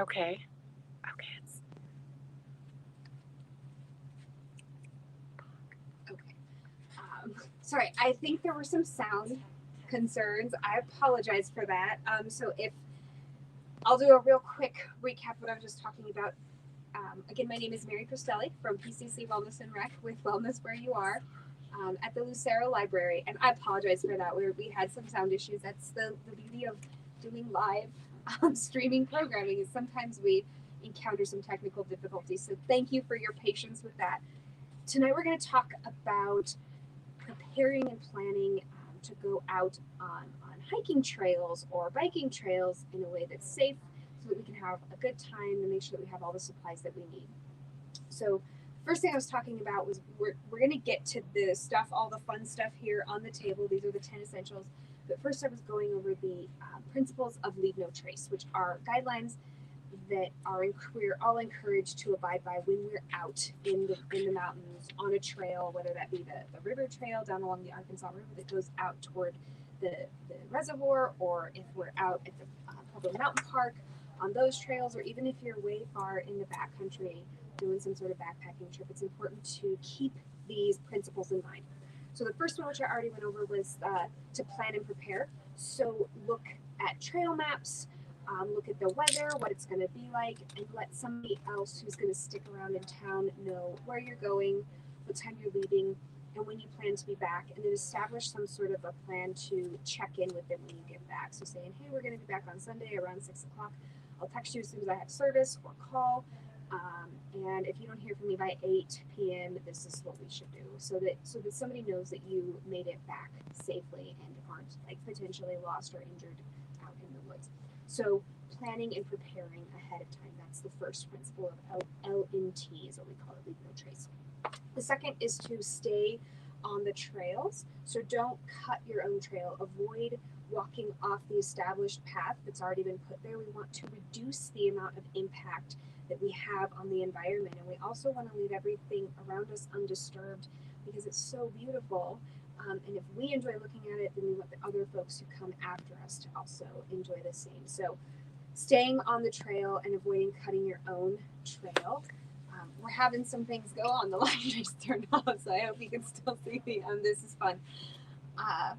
Okay. Okay. Okay. Sorry, I think there were some sound concerns. I apologize for that. So if I'll do a real quick recap of what I was just talking about. Again, my name is Mary Costelli from PCC Wellness and Rec with Wellness Where You Are at the Lucero Library. And I apologize for that. We had some sound issues. That's the beauty of doing live streaming programming is sometimes we encounter some technical difficulties. So thank you for your patience with that. Tonight we're going to talk about preparing and planning to go out on hiking trails or biking trails in a way that's safe so that we can have a good time and make sure that we have all the supplies that we need. So, first thing I was talking about was we're going to get to the stuff, all the fun stuff here on the table. These are the 10 essentials. But first, I was going over the principles of Leave No Trace, which are guidelines that we're all encouraged to abide by when we're out in the mountains on a trail, whether that be the river trail down along the Arkansas River that goes out toward the reservoir, or if we're out at the Pueblo Mountain Park on those trails, or even if you're way far in the backcountry doing some sort of backpacking trip, it's important to keep these principles in mind. So the first one, which I already went over, was to plan and prepare. So look at trail maps, look at the weather, what it's going to be like, and let somebody else who's going to stick around in town know where you're going, what time you're leaving, and when you plan to be back, and then establish some sort of a plan to check in with them when you get back. So saying, hey, we're going to be back on Sunday around 6 o'clock. I'll text you as soon as I have service or call. And if you don't hear from me by 8 p.m., this is what we should do, so that somebody knows that you made it back safely and aren't like potentially lost or injured out in the woods. So planning and preparing ahead of time. That's the first principle of LNT is what we call it, leave no trace. The second is to stay on the trails. So don't cut your own trail. Avoid walking off the established path that's already been put there. We want to reduce the amount of impact that we have on the environment. And we also want to leave everything around us undisturbed because it's so beautiful. And if we enjoy looking at it, then we want the other folks who come after us to also enjoy the same. So staying on the trail and avoiding cutting your own trail. We're having some things go on. The line just turned off, so I hope you can still see me. This is fun. Uh,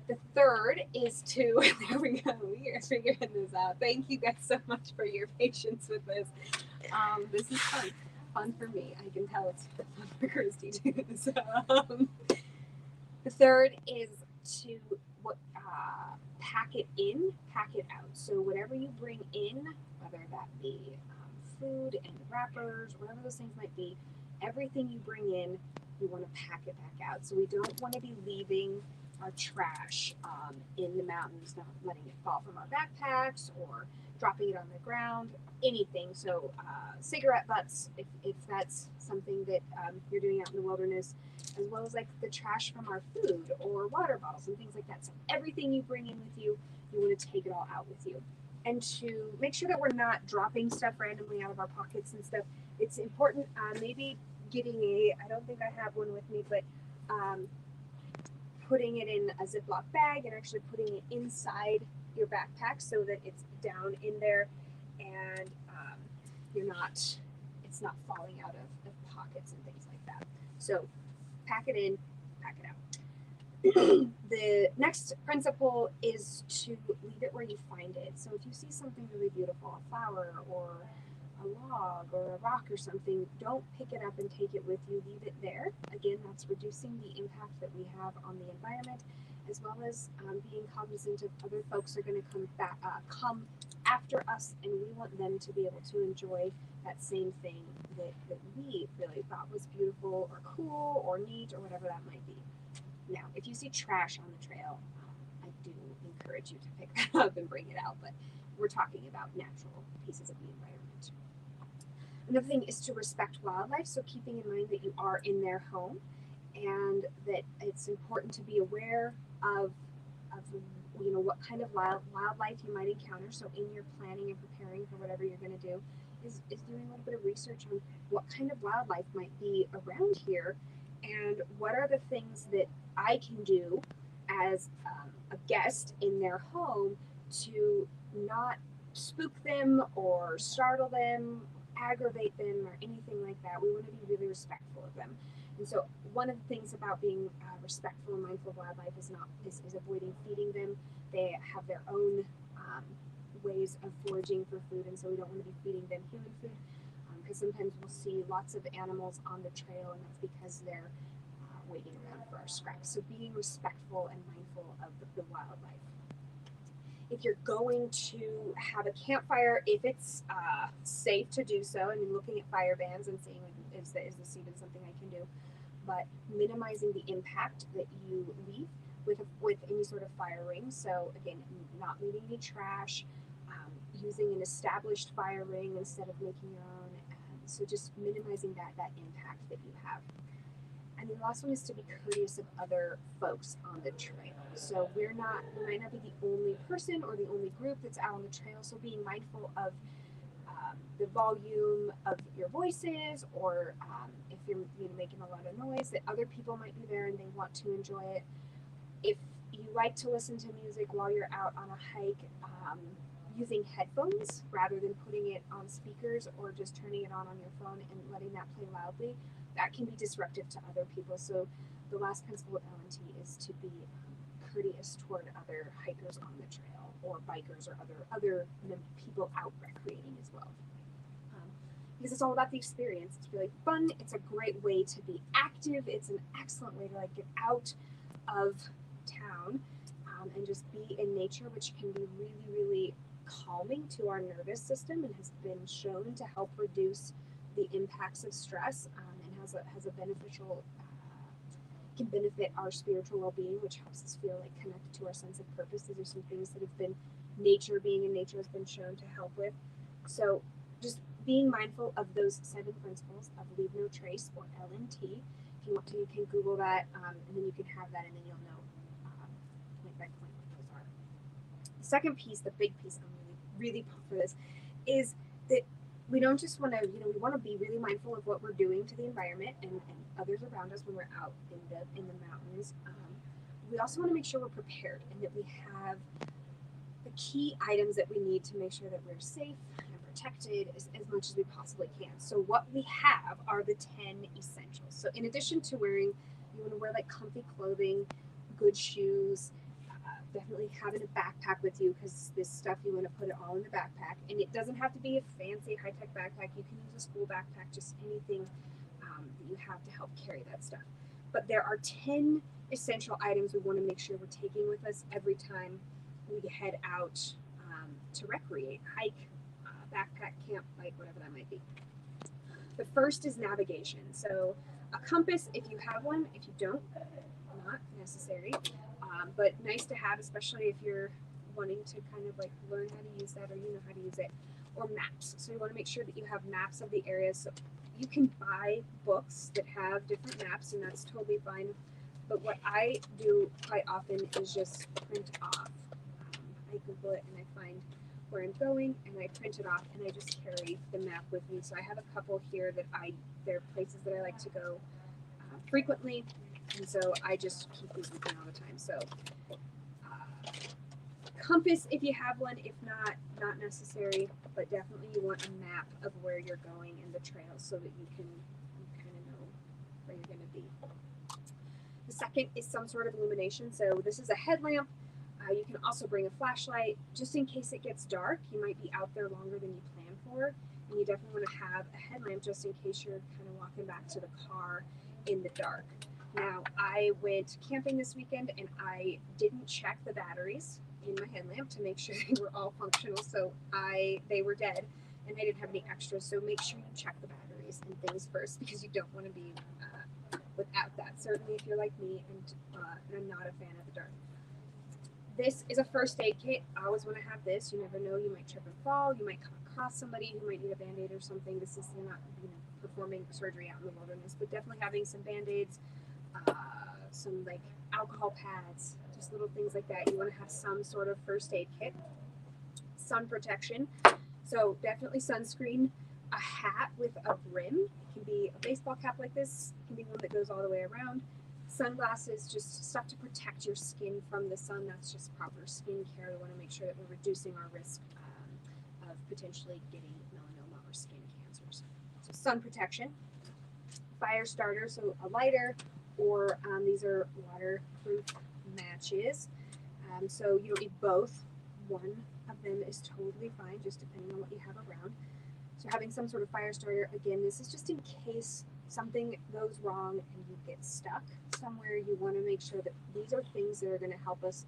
the third is to, there we go, we are figuring this out. Thank you guys so much for your patience with this. This is fun. Fun for me. I can tell it's fun for Christy too. So, the third is to pack it in, pack it out. So whatever you bring in, whether that be food and wrappers, whatever those things might be, everything you bring in, we want to pack it back out. So we don't want to be leaving our trash in the mountains, not letting it fall from our backpacks or dropping it on the ground, anything. So cigarette butts, if that's something that you're doing out in the wilderness, as well as like the trash from our food or water bottles and things like that. So everything you bring in with you, you want to take it all out with you. And to make sure that we're not dropping stuff randomly out of our pockets and stuff, it's important maybe getting I don't think I have one with me, but um, putting it in a Ziploc bag and actually putting it inside your backpack so that it's down in there and it's not falling out of pockets and things like that. So pack it in, pack it out. The next principle is to leave it where you find it. So if you see something really beautiful, a flower or a log or a rock or something, don't pick it up and take it with you. Leave it there. Again, that's reducing the impact that we have on the environment, as well as being cognizant of other folks are going to come after us, and we want them to be able to enjoy that same thing that we really thought was beautiful or cool or neat or whatever that might be. Now, if you see trash on the trail, I do encourage you to pick that up and bring it out, but we're talking about natural pieces of the environment. Another thing is to respect wildlife, so keeping in mind that you are in their home and that it's important to be aware of what kind of wildlife you might encounter. So in your planning and preparing for whatever you're going to do, is doing a little bit of research on what kind of wildlife might be around here and what are the things that I can do as a guest in their home to not spook them or startle them, aggravate them, or anything like that. We want to be really respectful of them. And so, one of the things about being respectful and mindful of wildlife is avoiding feeding them. They have their own ways of foraging for food, and so we don't want to be feeding them human food. Because sometimes we'll see lots of animals on the trail, and that's because they're waiting around for our scraps. So being respectful and mindful of the wildlife. If you're going to have a campfire, if it's safe to do so, I mean, looking at fire bans and seeing is this even something I can do, but minimizing the impact that you leave with any sort of fire ring. So again, not leaving any trash, using an established fire ring instead of making your own. So just minimizing that impact that you have. And the last one is to be courteous of other folks on the trail. So we might not be the only person or the only group that's out on the trail. So being mindful of the volume of your voices, or if you're making a lot of noise, that other people might be there and they want to enjoy it. If you like to listen to music while you're out on a hike, using headphones rather than putting it on speakers or just turning it on your phone and letting that play loudly, that can be disruptive to other people. So the last principle of L&T is to be courteous toward other hikers on the trail, or bikers, or other people out recreating as well. Because it's all about the experience. It's really fun. It's a great way to be active. It's an excellent way to get out of town and just be in nature, which can be really, really calming to our nervous system and has been shown to help reduce the impacts of stress, and has a beneficial can benefit our spiritual well-being, which helps us feel connected to our sense of purpose. These are some things that have been being in nature has been shown to help with. So just being mindful of those 7 principles of leave no trace, or L&T. If you want to, you can Google that, and then you can have that, and then you'll know point by point what those are. The second piece, the big piece, I'm really pumped for this, is that we don't just want to, we want to be really mindful of what we're doing to the environment and others around us when we're out in the mountains. We also want to make sure we're prepared and that we have the key items that we need to make sure that we're safe and protected as much as we possibly can. So what we have are the 10 essentials. So in addition to you want to wear comfy clothing, good shoes, definitely having a backpack with you, because this stuff you want to put it all in the backpack, and it doesn't have to be a fancy high-tech backpack. You can use a school backpack, just anything that you have to help carry that stuff. But there are 10 essential items we want to make sure we're taking with us every time we head out to recreate, hike, backpack, camp, bike, whatever that might be. The first is navigation. So a compass, if you have one. If you don't, not necessary. But nice to have, especially if you're wanting to kind of learn how to use that, or you know how to use it, or maps. So you want to make sure that you have maps of the area. So you can buy books that have different maps, and that's totally fine. But what I do quite often is just print off. I Google it and I find where I'm going, and I print it off, and I just carry the map with me. So I have a couple here that they're places that I like to go frequently. And so I just keep these with me all the time. So compass, if you have one. If not necessary, but definitely you want a map of where you're going and the trails so that you kind of know where you're going to be. The second is some sort of illumination. So this is a headlamp. You can also bring a flashlight just in case it gets dark. You might be out there longer than you plan for, and you definitely want to have a headlamp just in case you're kind of walking back to the car in the dark. Now, I went camping this weekend, and I didn't check the batteries in my headlamp to make sure they were all functional. So they were dead, and I didn't have any extras. So make sure you check the batteries and things first, because you don't want to be without that. Certainly, if you're like me and I'm not a fan of the dark. This is a first aid kit. I always want to have this. You never know. You might trip and fall. You might come across somebody who might need a Band-Aid or something. This is not performing surgery out in the wilderness, but definitely having some Band-Aids, some alcohol pads, just little things like that. You want to have some sort of first aid kit. Sun protection. So definitely sunscreen. A hat with a brim. It can be a baseball cap like this. It can be one that goes all the way around. Sunglasses, just stuff to protect your skin from the sun. That's just proper skincare. We want to make sure that we're reducing our risk potentially getting melanoma or skin cancers. So sun protection, fire starter, so a lighter, or these are waterproof matches. So you don't need both. One of them is totally fine, just depending on what you have around. So having some sort of fire starter, again, this is just in case something goes wrong and you get stuck somewhere. You want to make sure that these are things that are going to help us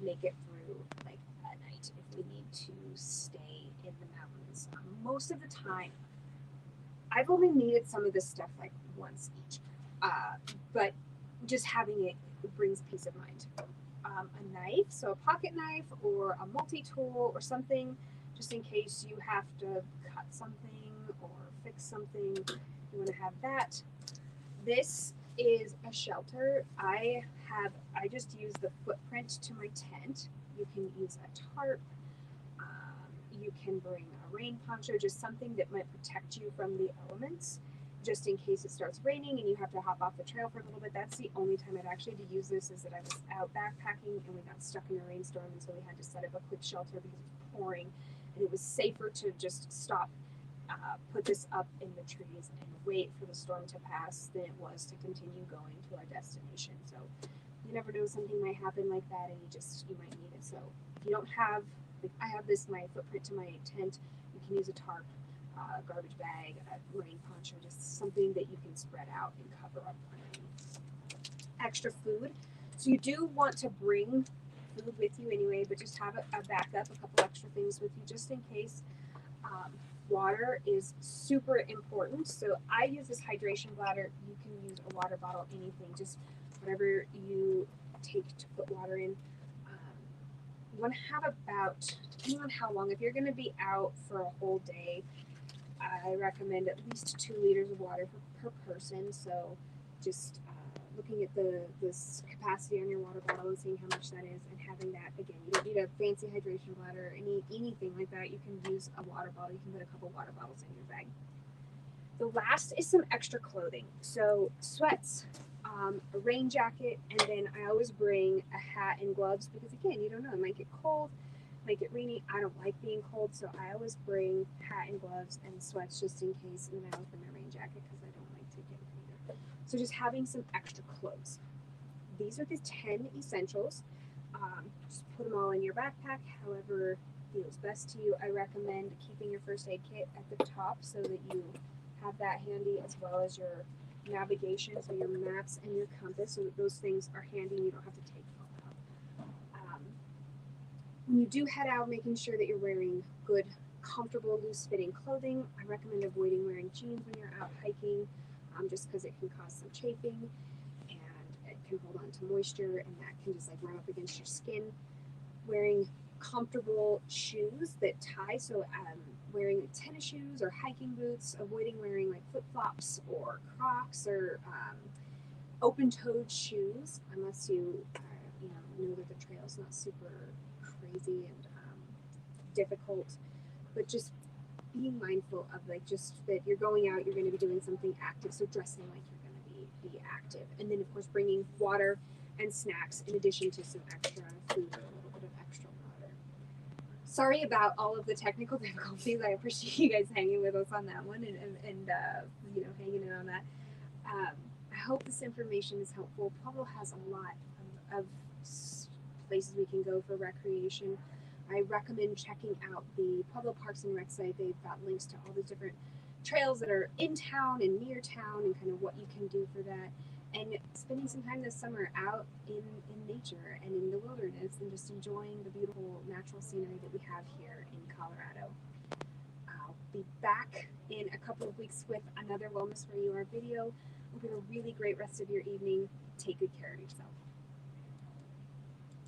make it through like at night if we need to stay in the mountains. Most of the time, I've only needed some of this stuff like once each, but just having it brings peace of mind. A knife, so a pocket knife or a multi-tool or something, just in case you have to cut something or fix something, you want to have that. This is a shelter. I just use the footprint to my tent. You can use a tarp. You can bring a rain poncho, just something that might protect you from the elements, just in case it starts raining and you have to hop off the trail for a little bit. That's the only time I've actually had to use this, is that I was out backpacking and we got stuck in a rainstorm, and so we had to set up a quick shelter because it was pouring, and it was safer to just stop, put this up in the trees and wait for the storm to pass than it was to continue going to our destination. So you never know, something might happen like that, and you might need it. So if you don't have, like I have this, my footprint to my tent, you can use a tarp, a garbage bag, a rain poncho, just something that you can spread out and cover up underneath. Extra food. So you do want to bring food with you anyway, but just have a backup, a couple extra things with you just in case. Water is super important. So I use this hydration bladder. You can use a water bottle, anything, just whatever you take to put water in. You want to have about, depending on how long, if you're going to be out for a whole day, I recommend at least 2 liters of water per person. So just looking at this capacity on your water bottle and seeing how much that is, and having that. Again, you don't need a fancy hydration bladder or anything like that. You can use a water bottle. You can put a couple water bottles in your bag. The last is some extra clothing. So sweats, a rain jacket, and then I always bring a hat and gloves because, again, you don't know, it might get cold, might get rainy. I don't like being cold, so I always bring hat and gloves and sweats just in case, and then I always bring my rain jacket because I don't like to get rained. So just having some extra clothes. These are the 10 essentials. Just put them all in your backpack, however feels best to you. I recommend keeping your first aid kit at the top so that you have that handy, as well as your navigation, so your maps and your compass, so that those things are handy and you don't have to take them out. When you do head out, making sure that you're wearing good, comfortable, loose-fitting clothing. I recommend avoiding wearing jeans when you're out hiking, just because it can cause some chafing and it can hold on to moisture, and that can just like run up against your skin. Wearing comfortable shoes that tie, so wearing tennis shoes or hiking boots, avoiding wearing like flip-flops or Crocs or open-toed shoes unless you know that the trail's not super crazy and difficult, but just being mindful of like just that you're going out, you're going to be doing something active, so dressing like you're going to be active, and then of course bringing water and snacks in addition to some extra food or a little bit of extra water. Sorry about all of the technical difficulties. I appreciate you guys hanging with us on that one and hanging in on that. I hope this information is helpful. Pueblo has a lot of places we can go for recreation. I recommend checking out the Pueblo Parks and Rec site. They've got links to all the different trails that are in town and near town and kind of what you can do for that. And spending some time this summer out in nature and in the wilderness and just enjoying the beautiful natural scenery that we have here in Colorado. I'll be back in a couple of weeks with another Wellness Where You Are video. Hope you have a really great rest of your evening. Take good care of yourself.